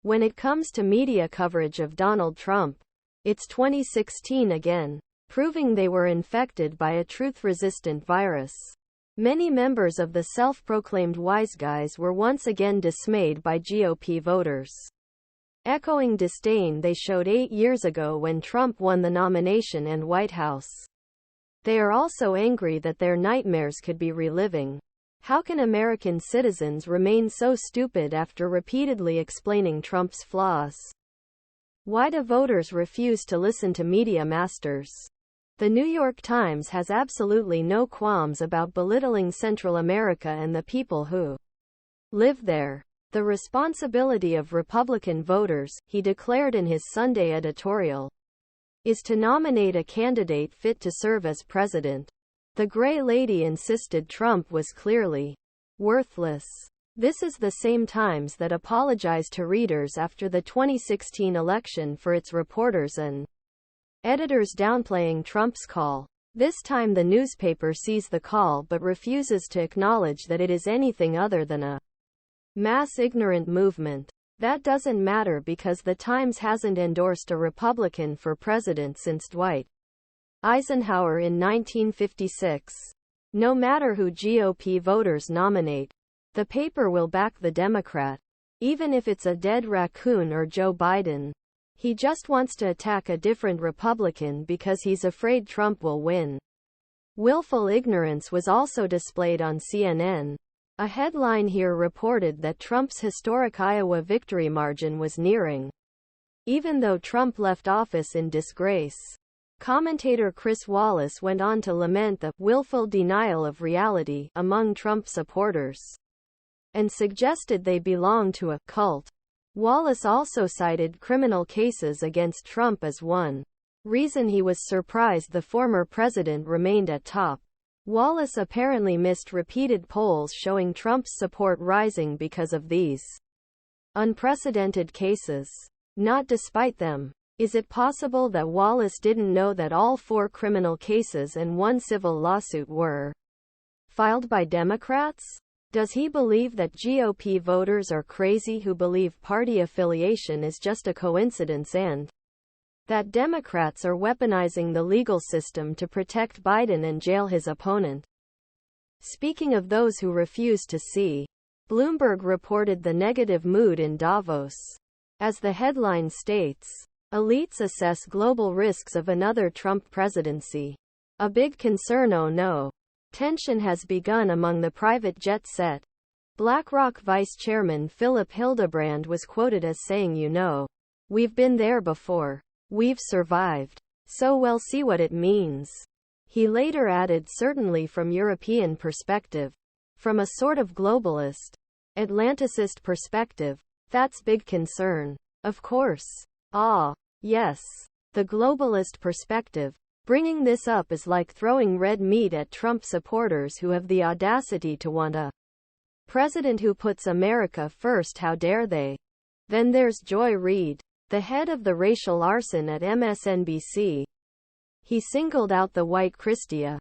When it comes to media coverage of Donald Trump, it's 2016 again, proving they were infected by a truth-resistant virus. Many members of the self-proclaimed wiseguys were once again dismayed by GOP voters, echoing disdain they showed 8 years ago when Trump won the nomination and White House. They are also angry that their nightmares could be reliving. How can American citizens remain so stupid after repeatedly explaining Trump's flaws? Why do voters refuse to listen to media masters? The New York Times has absolutely no qualms about belittling Central America and the people who live there. The responsibility of Republican voters, he declared in his Sunday editorial, is to nominate a candidate fit to serve as president. The Gray Lady insisted Trump was clearly worthless. This is the same Times that apologized to readers after the 2016 election for its reporters and editors downplaying Trump's call. This time the newspaper sees the call but refuses to acknowledge that it is anything other than a mass ignorant movement. That doesn't matter because the Times hasn't endorsed a Republican for president since Dwight Eisenhower in 1956. No matter who GOP voters nominate, the paper will back the Democrat, even if it's a dead raccoon or Joe Biden. He just wants to attack a different Republican because he's afraid Trump will win. Willful ignorance was also displayed on CNN. A headline here reported that Trump's historic Iowa victory margin was nearing, even though Trump left office in disgrace. Commentator Chris Wallace went on to lament the willful denial of reality among Trump supporters, and suggested they belong to a cult. Wallace also cited criminal cases against Trump as one reason he was surprised the former president remained at top. Wallace apparently missed repeated polls showing Trump's support rising because of these unprecedented cases, not despite them. Is it possible that Wallace didn't know that all 4 criminal cases and 1 civil lawsuit were filed by Democrats? Does he believe that GOP voters are crazy who believe party affiliation is just a coincidence and that Democrats are weaponizing the legal system to protect Biden and jail his opponent? Speaking of those who refuse to see, Bloomberg reported the negative mood in Davos. As the headline states, elites assess global risks of another Trump presidency. A big concern. Oh no. Tension has begun among the private jet set. BlackRock Vice Chairman Philipp Hildebrand was quoted as saying, we've been there before. We've survived. So we'll see what it means. He later added, certainly from European perspective. From a sort of globalist, Atlanticist perspective, that's big concern. Of course. Yes. The globalist perspective. Bringing this up is like throwing red meat at Trump supporters who have the audacity to want a president who puts America first. How dare they? Then there's Joy Reid, the head of the racial arson at MSNBC. He singled out the white Christia